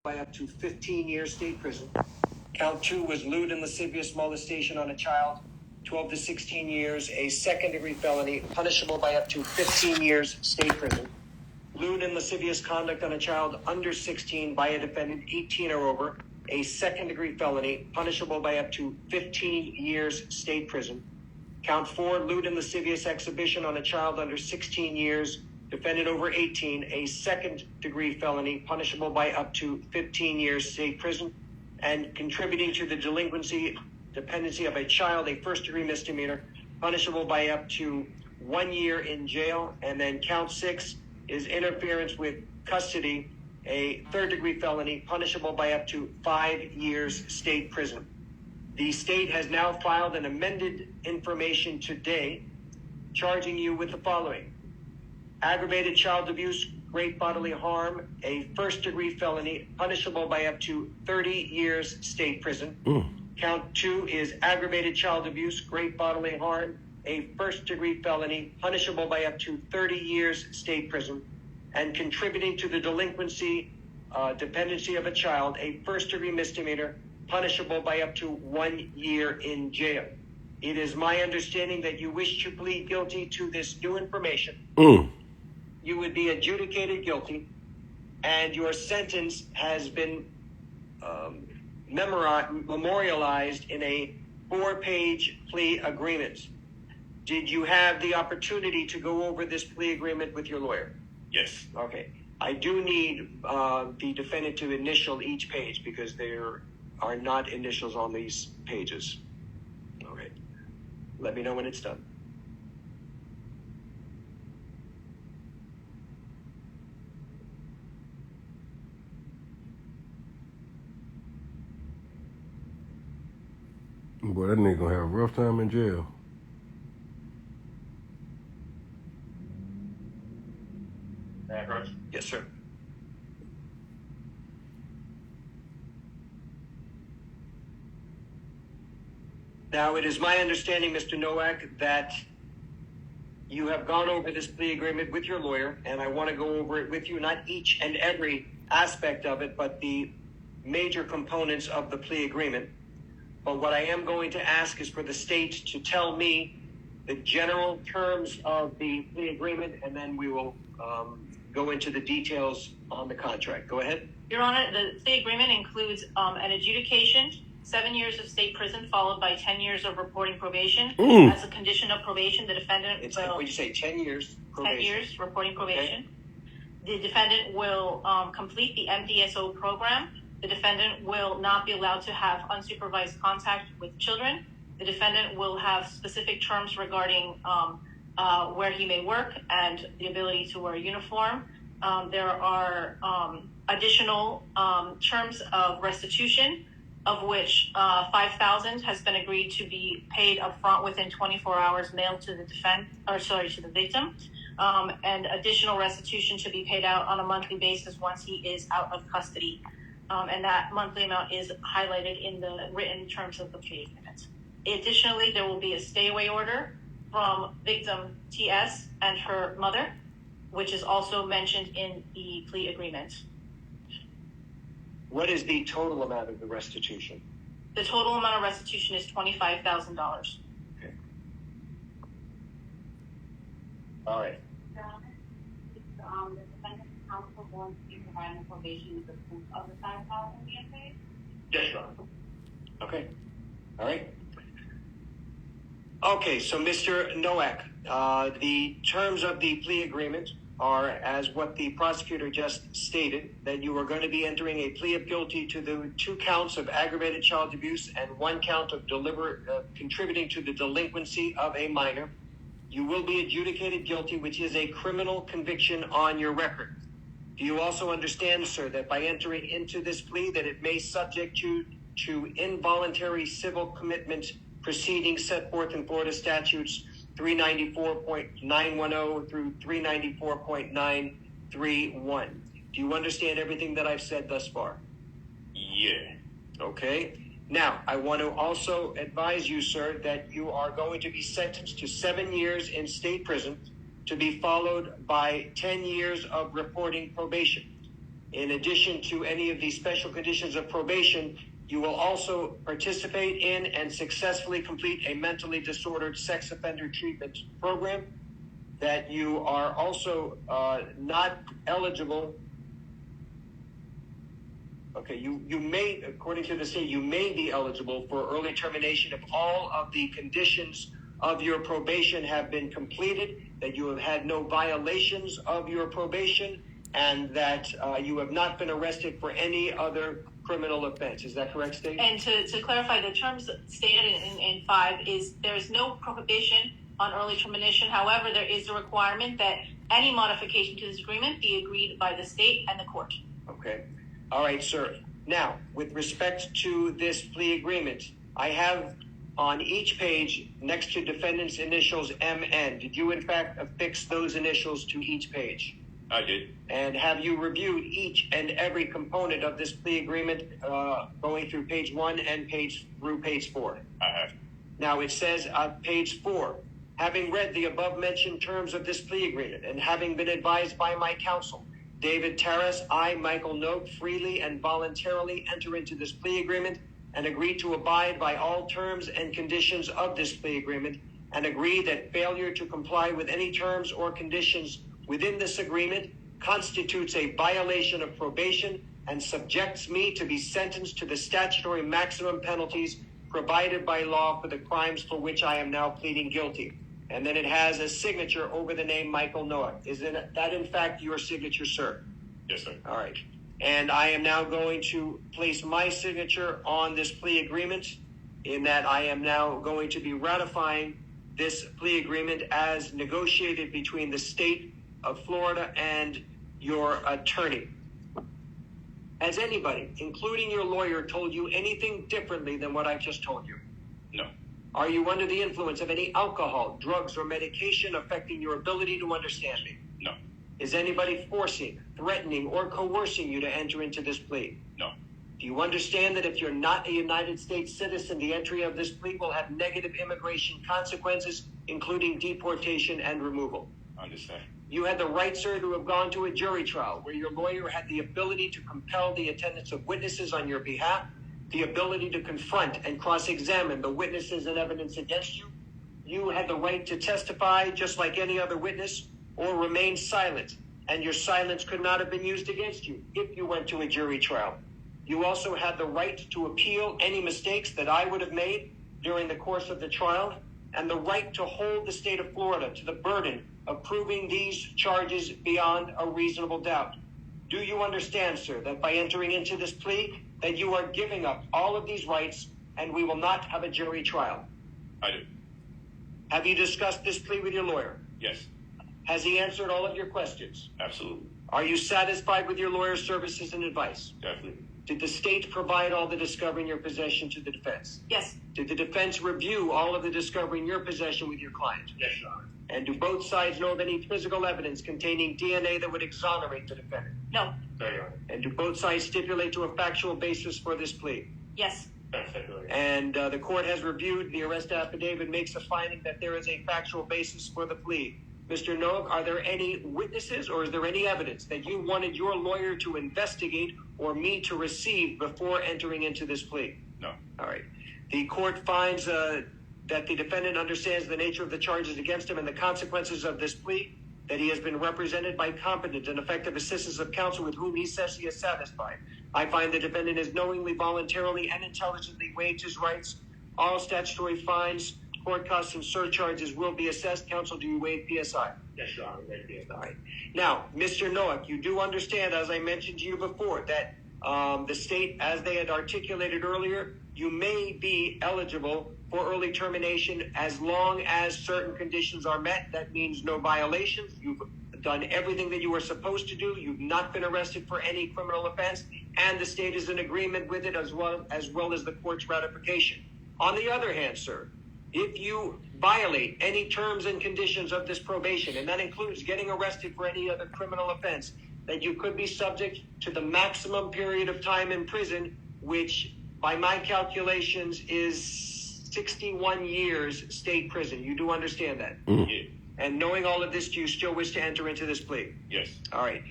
by up to 15 years state prison. Count 2 was lewd and lascivious molestation on a child, 12 to 16 years, a second-degree felony, punishable by up to 15 years state prison. Lewd and lascivious conduct on a child under 16 by a defendant 18 or over, a second-degree felony, punishable by up to 15 years state prison. Count 4, lewd and lascivious exhibition on a child under 16 years, defendant over 18, a second-degree felony, punishable by up to 15 years state prison. And contributing to the dependency of a child, a first-degree misdemeanor, punishable by up to 1 year in jail. And then count 6 is interference with custody, a third-degree felony, punishable by up to 5 years state prison. The state has now filed an amended information today charging you with the following: aggravated child abuse, great bodily harm, a first-degree felony, punishable by up to 30 years state prison. Count 2 is aggravated child abuse, great bodily harm, a first-degree felony, punishable by up to 30 years state prison. And contributing to the dependency of a child, a first-degree misdemeanor, punishable by up to 1 year in jail. It is my understanding that you wish to plead guilty to this new information. You would be adjudicated guilty, and your sentence has been memorialized in a 4-page plea agreement. Did you have the opportunity to go over this plea agreement with your lawyer? Yes. Okay. I do need the defendant to initial each page because there are not initials on these pages. Okay. Let me know when it's done. Boy, that nigga gonna have a rough time in jail. Yes, sir. Now, it is my understanding, Mr. Nowak, that you have gone over this plea agreement with your lawyer, and I want to go over it with you, not each and every aspect of it, but the major components of the plea agreement. But what I am going to ask is for the state to tell me the general terms of the plea agreement, and then we will go into the details on the contract. Go ahead. Your Honor, the plea agreement includes an adjudication, 7 years of state prison, followed by 10 years of reporting probation. As a condition of probation, the defendant It's like, what did you say, 10 years probation? 10 years reporting probation. Okay. The defendant will complete the MDSO program. The defendant will not be allowed to have unsupervised contact with children. The defendant will have specific terms regarding where he may work and the ability to wear a uniform. There are additional terms of restitution, of which $5,000 has been agreed to be paid upfront within 24 hours, mailed to the to the victim, and additional restitution to be paid out on a monthly basis once he is out of custody. And that monthly amount is highlighted in the written terms of the plea agreement. Additionally, there will be a stay-away order from victim TS and her mother, which is also mentioned in the plea agreement. What is the total amount of the restitution? The total amount of restitution is $25,000. Okay. All right. The defendant's counsel going to be providing probation with the proof of the $5,000 being paid? Yes, Your Honor. Okay. All right. Okay, so Mr. Nowak, the terms of the plea agreement are as what the prosecutor just stated, that you are going to be entering a plea of guilty to the 2 counts of aggravated child abuse and 1 count of contributing to the delinquency of a minor. You will be adjudicated guilty, which is a criminal conviction on your record. Do you also understand, sir, that by entering into this plea that it may subject you to involuntary civil commitment proceedings set forth in Florida statutes 394.910 through 394.931? Do you understand everything that I've said thus far? Yeah. Okay. Now, I want to also advise you, sir, that you are going to be sentenced to 7 years in state prison to be followed by 10 years of reporting probation. in addition to any of these special conditions of probation, you will also participate in and successfully complete a mentally disordered sex offender treatment program, that you are also not eligible. Okay, you may, according to the state, you may be eligible for early termination if all of the conditions of your probation have been completed, that you have had no violations of your probation, and that you have not been arrested for any other criminal offense. Is that correct, State? And to clarify, the terms stated in 5 is there is no prohibition on early termination. However, there is a requirement that any modification to this agreement be agreed by the state and the court. Okay. All right, sir. Now, with respect to this plea agreement, I have on each page next to defendant's initials MN. Did you, in fact, affix those initials to each page? I did. And have you reviewed each and every component of this plea agreement going through page 1 and through page 4? I have. Now it says on page 4, having read the above mentioned terms of this plea agreement and having been advised by my counsel, David Terrace, I, Michael Noak, freely and voluntarily enter into this plea agreement and agree to abide by all terms and conditions of this plea agreement, and agree that failure to comply with any terms or conditions within this agreement constitutes a violation of probation and subjects me to be sentenced to the statutory maximum penalties provided by law for the crimes for which I am now pleading guilty. And then it has a signature over the name Michael Noah. Is that in fact your signature, sir? Yes, sir. All right. And I am now going to place my signature on this plea agreement, in that I am now going to be ratifying this plea agreement as negotiated between the state of Florida and your attorney. Has anybody, including your lawyer, told you anything differently than what I've just told you? No. Are you under the influence of any alcohol, drugs, or medication affecting your ability to understand me? No. Is anybody forcing, threatening, or coercing you to enter into this plea? No. Do you understand that if you're not a United States citizen, the entry of this plea will have negative immigration consequences, including deportation and removal? Understand. You had the right, sir, to have gone to a jury trial where your lawyer had the ability to compel the attendance of witnesses on your behalf, the ability to confront and cross-examine the witnesses and evidence against you. You had the right to testify just like any other witness or remain silent, and your silence could not have been used against you if you went to a jury trial. You also had the right to appeal any mistakes that I would have made during the course of the trial, and the right to hold the state of Florida to the burden of proving these charges beyond a reasonable doubt. Do you understand, sir, that by entering into this plea, that you are giving up all of these rights and we will not have a jury trial? I do. Have you discussed this plea with your lawyer? Yes. Has he answered all of your questions? Absolutely. Are you satisfied with your lawyer's services and advice? Definitely. Did the state provide all the discovery in your possession to the defense? Yes. Did the defense review all of the discovery in your possession with your client? Yes, Your Honor. And do both sides know of any physical evidence containing DNA that would exonerate the defendant? No. Sorry, Your Honor. And do both sides stipulate to a factual basis for this plea? Yes. That's stipulated. And the court has reviewed the arrest affidavit, makes a finding that there is a factual basis for the plea. Mr. Noak, are there any witnesses or is there any evidence that you wanted your lawyer to investigate or me to receive before entering into this plea? No. All right. The court finds that the defendant understands the nature of the charges against him and the consequences of this plea, that he has been represented by competent and effective assistance of counsel with whom he says he is satisfied. I find the defendant has knowingly, voluntarily, and intelligently waived his rights. All statutory fines, court costs, and surcharges will be assessed. Counsel, do you waive PSI? Yes, Your Honor. Waive PSI. All right. Now, Mr. Noack, you do understand, as I mentioned to you before, that the state, as they had articulated earlier, you may be eligible for early termination as long as certain conditions are met. That means no violations. You've done everything that you were supposed to do. You've not been arrested for any criminal offense, and the state is in agreement with it as well as the court's ratification. On the other hand, sir, if you violate any terms and conditions of this probation, and that includes getting arrested for any other criminal offense, that you could be subject to the maximum period of time in prison, which by my calculations is 61 years state prison. You do understand that? Yeah. And knowing all of this, do you still wish to enter into this plea? Yes. All right.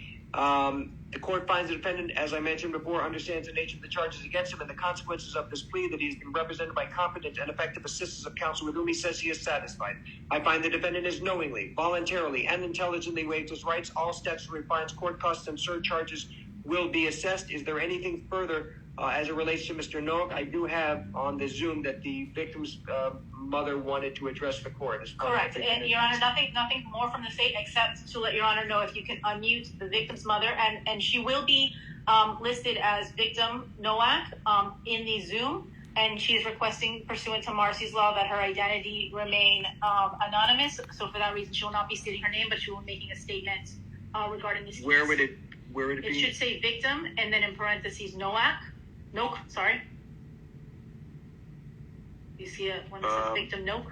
The court finds the defendant, as I mentioned before, understands the nature of the charges against him and the consequences of this plea, that he has been represented by competent and effective assistance of counsel with whom he says he is satisfied. I find the defendant has knowingly, voluntarily, and intelligently waived his rights. All statutory fines, court costs, and surcharges will be assessed. Is there anything further as it relates to Mr. Noak? I do have on the Zoom that the victim's mother wanted to address the court. Correct. And Your Honor, nothing more from the state except to let Your Honor know if you can unmute the victim's mother, and she will be listed as victim Nowak in the Zoom, and she's requesting, pursuant to Marcy's law, that her identity remain anonymous. So for that reason, she will not be stating her name, but she will be making a statement regarding this case. Where would it be? It should say victim, and then in parentheses Noak. Sorry. You see it when it says victim Noak?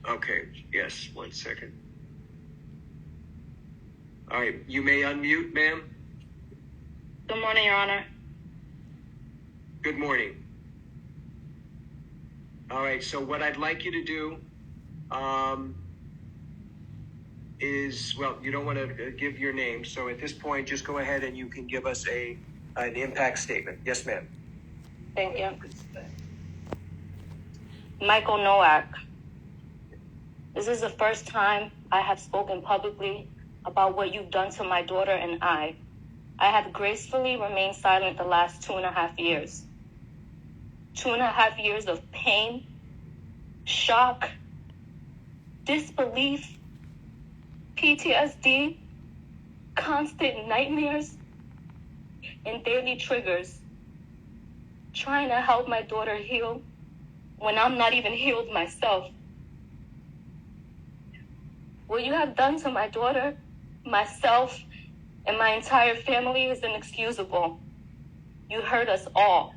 Okay, yes, 1 second. All right, you may unmute, ma'am. Good morning, Your Honor. Good morning. All right, so what I'd like you to do is, well, you don't want to give your name, so at this point, just go ahead and you can give us an impact statement. Yes, ma'am. Thank you. Michael Nowak. This is the first time I have spoken publicly about what you've done to my daughter and I. I have gracefully remained silent the last 2.5 years. 2.5 years of pain, shock, disbelief, PTSD, constant nightmares, and daily triggers. Trying to help my daughter heal when I'm not even healed myself. What you have done to my daughter, myself, and my entire family is inexcusable. You hurt us all.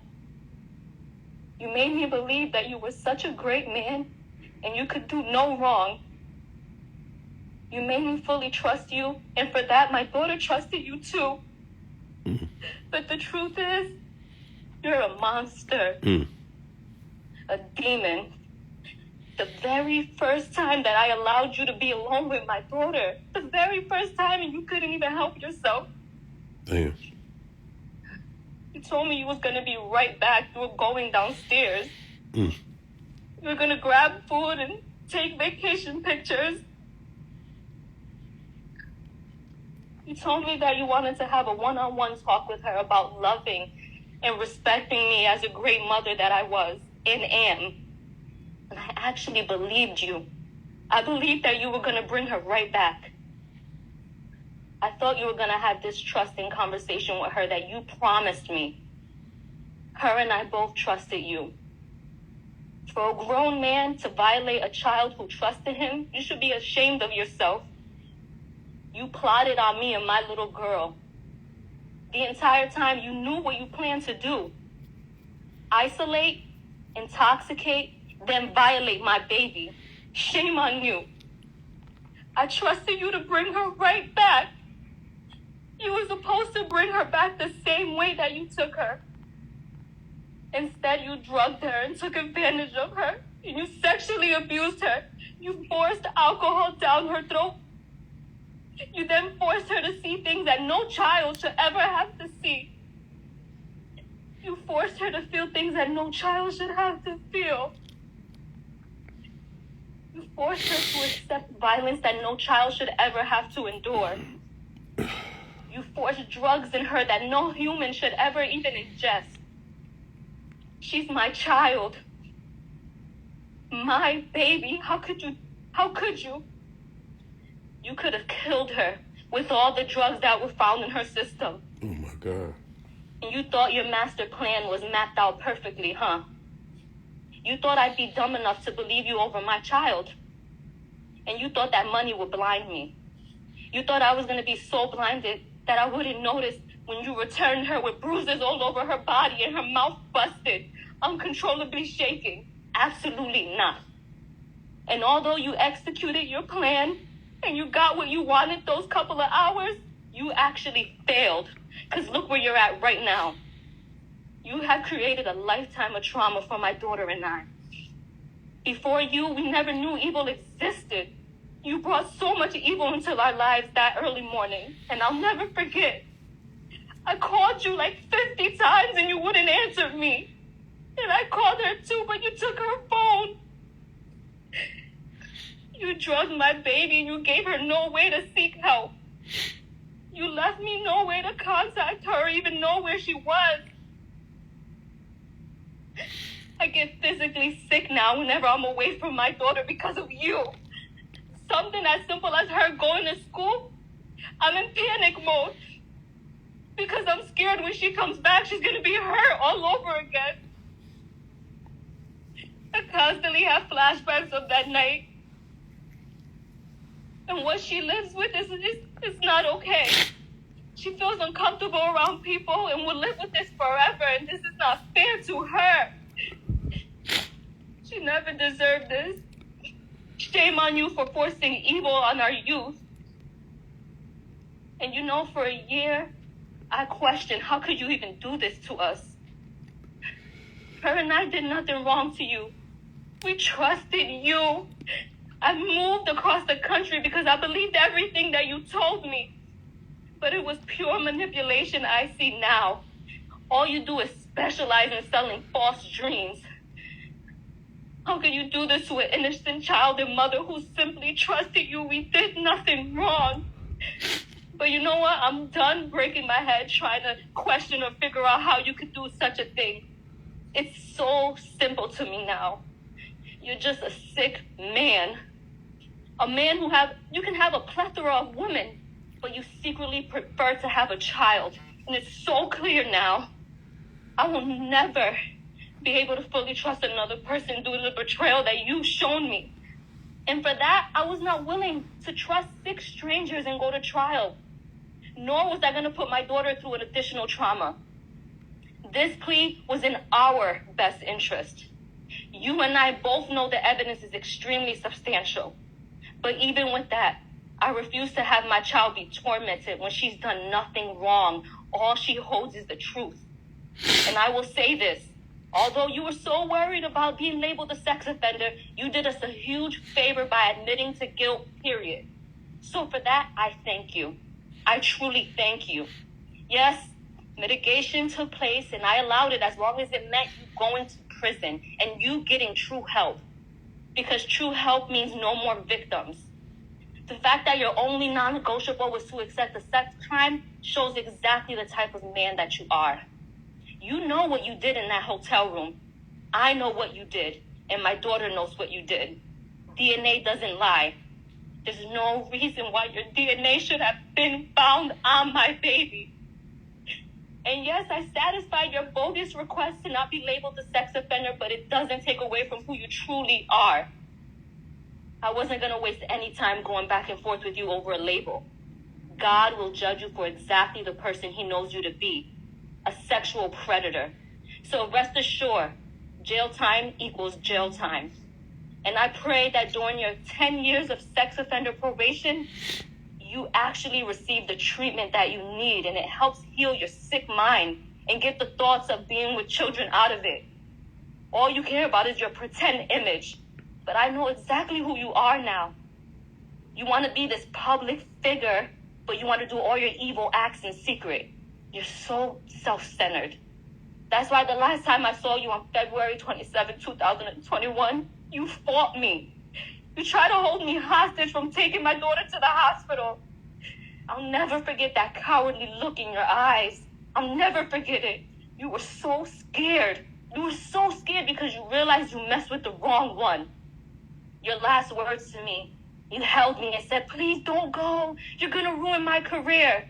You made me believe that you were such a great man and you could do no wrong. You made me fully trust you, and for that, my daughter trusted you too. But the truth is, you're a monster, a demon. The very first time that I allowed you to be alone with my daughter, the very first time, and you couldn't even help yourself. Damn. You told me you was going to be right back. You were going downstairs. You were going to grab food and take vacation pictures. You told me that you wanted to have a one-on-one talk with her about loving and respecting me as a great mother that I was and am. And I actually believed you. I believed that you were going to bring her right back. I thought you were going to have this trusting conversation with her that you promised me. Her and I both trusted you. For a grown man to violate a child who trusted him, you should be ashamed of yourself. You plotted on me and my little girl. The entire time you knew what you planned to do. Isolate, intoxicate, then violate my baby. Shame on you. I trusted you to bring her right back. You were supposed to bring her back the same way that you took her. Instead, you drugged her and took advantage of her. And you sexually abused her. You forced alcohol down her throat. You then forced her to see things that no child should ever have to see. You forced her to feel things that no child should have to feel. You forced her to accept violence that no child should ever have to endure. You forced drugs in her that no human should ever even ingest. She's my child. My baby. How could you? You could have killed her with all the drugs that were found in her system. Oh my God. And you thought your master plan was mapped out perfectly, huh? You thought I'd be dumb enough to believe you over my child. And you thought that money would blind me. You thought I was going to be so blinded that I wouldn't notice when you returned her with bruises all over her body and her mouth busted, uncontrollably shaking. Absolutely not. And although you executed your plan and you got what you wanted those couple of hours, you actually failed. Because look where you're at right now. You have created a lifetime of trauma for my daughter and I. Before you, we never knew evil existed. You brought so much evil into our lives that early morning, and I'll never forget. I called you like 50 times and you wouldn't answer me. And I called her too, but you took her phone. You drugged my baby and you gave her no way to seek help. You left me no way to contact her or even know where she was. I get physically sick now whenever I'm away from my daughter because of you. Something as simple as her going to school, I'm in panic mode. Because I'm scared when she comes back, she's going to be hurt all over again. I constantly have flashbacks of that night. And what she lives with is not okay. She feels uncomfortable around people and will live with this forever, and this is not fair to her. She never deserved this. Shame on you for forcing evil on our youth. And you know, for a year, I questioned, how could you even do this to us? Her and I did nothing wrong to you. We trusted you. I moved across the country because I believed everything that you told me. But it was pure manipulation I see now. All you do is specialize in selling false dreams. How can you do this to an innocent child and mother who simply trusted you? We did nothing wrong. But you know what? I'm done breaking my head trying to question or figure out how you could do such a thing. It's so simple to me now. You're just a sick man. A man you can have a plethora of women, but you secretly prefer to have a child. And it's so clear now. I will never be able to fully trust another person due to the betrayal that you've shown me. And for that, I was not willing to trust 6 strangers and go to trial. Nor was I going to put my daughter through an additional trauma. This plea was in our best interest. You and I both know the evidence is extremely substantial. But even with that, I refuse to have my child be tormented when she's done nothing wrong. All she holds is the truth. And I will say this. Although you were so worried about being labeled a sex offender, you did us a huge favor by admitting to guilt, period. So for that, I thank you. I truly thank you. Yes, mitigation took place, and I allowed it as long as it meant you going to prison and you getting true help. Because true help means no more victims. The fact that your only non-negotiable was to accept a sex crime shows exactly the type of man that you are. You know what you did in that hotel room. I know what you did, and my daughter knows what you did. DNA doesn't lie. There's no reason why your DNA should have been found on my baby. And yes, I satisfied your bogus request to not be labeled a sex offender, but it doesn't take away from who you truly are. I wasn't going to waste any time going back and forth with you over a label. God will judge you for exactly the person he knows you to be, a sexual predator. So rest assured, jail time equals jail time. And I pray that during your 10 years of sex offender probation, you actually receive the treatment that you need, and it helps heal your sick mind and get the thoughts of being with children out of it. All you care about is your pretend image. But I know exactly who you are now. You want to be this public figure, but you want to do all your evil acts in secret. You're so self-centered. That's why the last time I saw you on February 27, 2021, you fought me. You tried to hold me hostage from taking my daughter to the hospital. I'll never forget that cowardly look in your eyes. I'll never forget it. You were so scared. You were so scared because you realized you messed with the wrong one. Your last words to me, you held me and said, please don't go. You're going to ruin my career.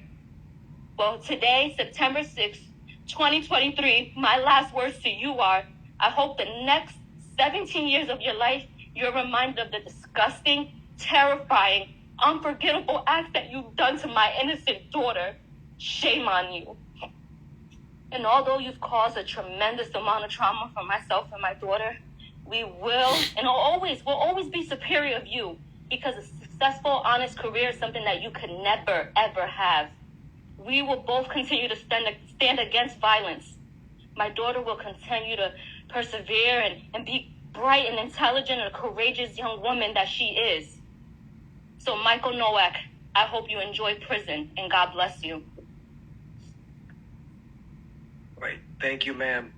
Well, today, September 6th, 2023, my last words to you are, I hope the next 17 years of your life, you're reminded of the disgusting, terrifying, unforgettable acts that you've done to my innocent daughter. Shame on you. And although you've caused a tremendous amount of trauma for myself and my daughter, we will and will always be superior of you, because a successful, honest career is something that you could never, ever have. We will both continue to stand against violence. My daughter will continue to persevere and be bright and intelligent and a courageous young woman that she is. So, Michael Nowak, I hope you enjoy prison, and God bless you. Right. Thank you, ma'am.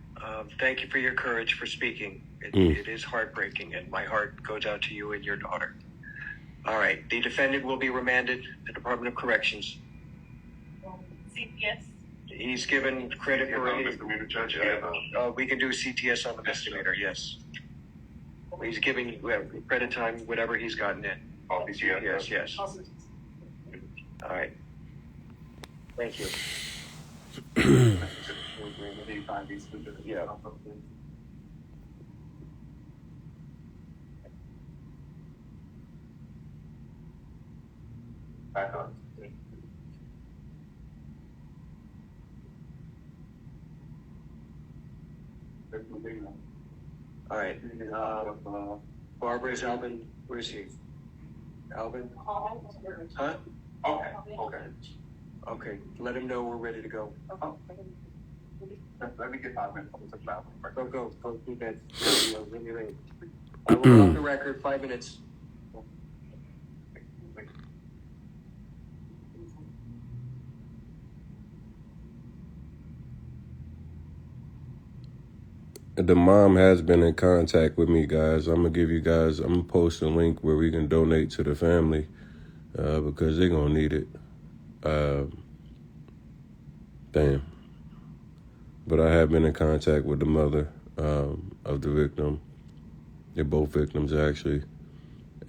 Thank you for your courage for speaking. It is heartbreaking, and my heart goes out to you and your daughter. All right. The defendant will be remanded to Department of Corrections. CPS. He's given credit for Misdemeanor judge. we can do CTS on the misdemeanor, yes. He's giving credit time, whatever he's gotten in. Oh, CTS. Yes. All right. Thank you. Yeah. Back on. All right. Barbara, is Alvin? Where is he? Alvin? Huh? Okay. Okay. Let him know we're ready to go. Let me get 5 minutes. Go do that. Really late. I will go on the record. 5 minutes. The mom has been in contact with me, guys. I'm gonna post a link where we can donate to the family because they're gonna need it. Damn. But I have been in contact with the mother of the victim. They're both victims, actually.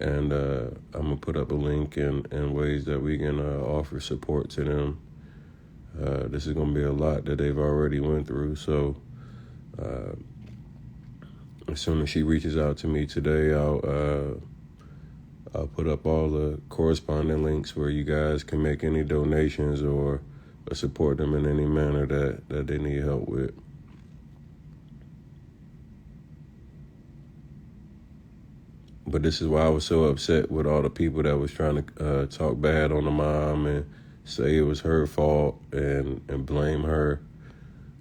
And I'm gonna put up a link and ways that we can offer support to them. This is gonna be a lot that they've already went through, so as soon as she reaches out to me today, I'll put up all the corresponding links where you guys can make any donations or support them in any manner that they need help with. But this is why I was so upset with all the people that was trying to talk bad on the mom and say it was her fault and blame her.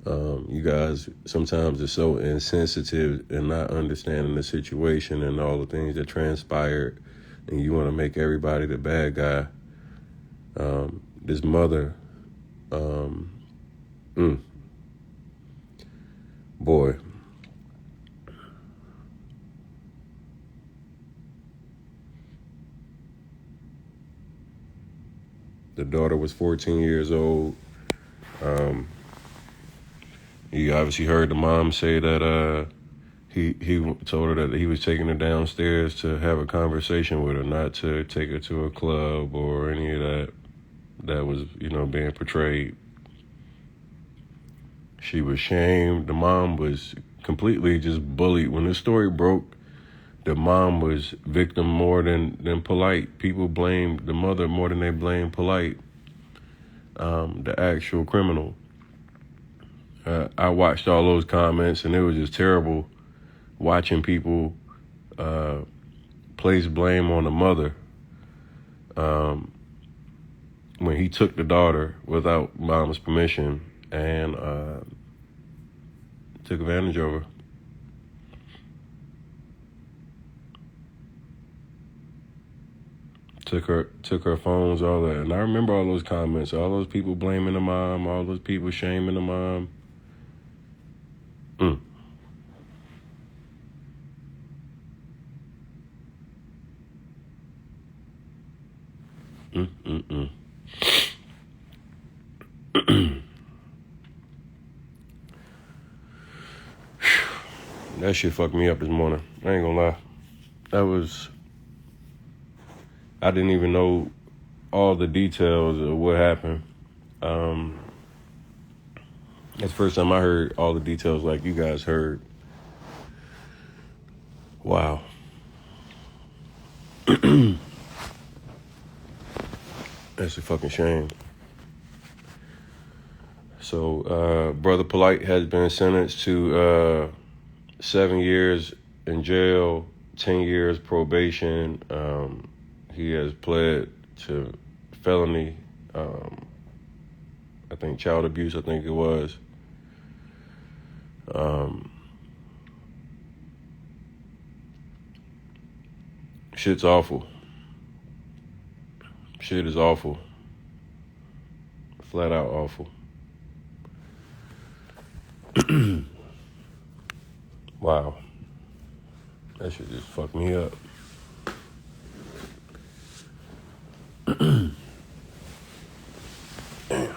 You guys sometimes are so insensitive and not understanding the situation and all the things that transpired, and you want to make everybody the bad guy. This mother, boy. The daughter was 14 years old. You obviously heard the mom say that he told her that he was taking her downstairs to have a conversation with her, not to take her to a club or any of that was, being portrayed. She was shamed. The mom was completely just bullied. When the story broke, the mom was victim more than Polite. People blamed the mother more than they blamed Polite, the actual criminal. I watched all those comments, and it was just terrible watching people place blame on the mother when he took the daughter without mom's permission and took advantage of her. Took her phones, all that. And I remember all those comments, all those people blaming the mom, all those people shaming the mom. That shit fucked me up this morning. I ain't gonna lie. I didn't even know all the details of what happened. That's the first time I heard all the details like you guys heard. Wow. That's a fucking shame. So, Brother Polite has been sentenced to 7 years in jail, 10 years probation. He has pled to felony, I think child abuse, I think it was. Shit's awful. shit is awful. Flat out awful. Wow. That shit just fucked me up. Damn.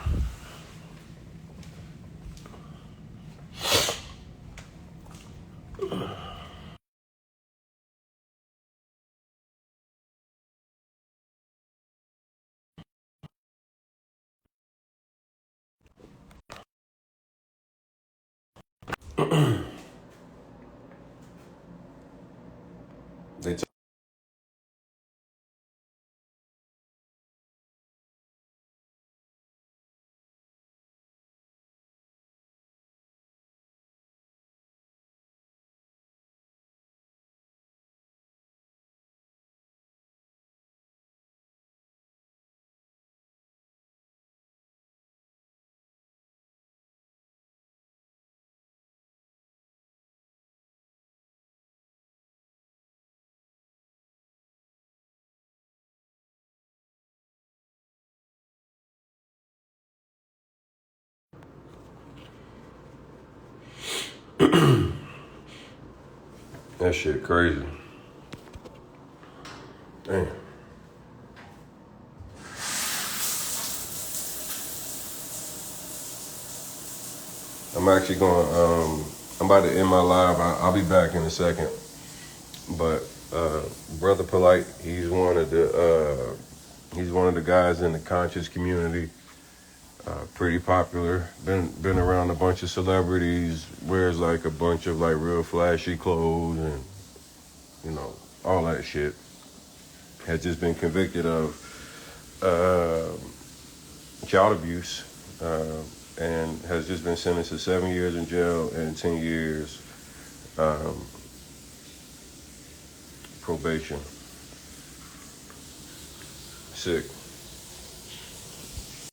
They that shit crazy. Damn. I'm actually going. I'm about to end my live. I'll be back in a second. But Brother Polite, he's one of the guys in the conscious community. Pretty popular. Been around a bunch of celebrities. Wears like a bunch of like real flashy clothes and all that shit. Has just been convicted of child abuse. And has just been sentenced to 7 years in jail and 10 years probation. Sick.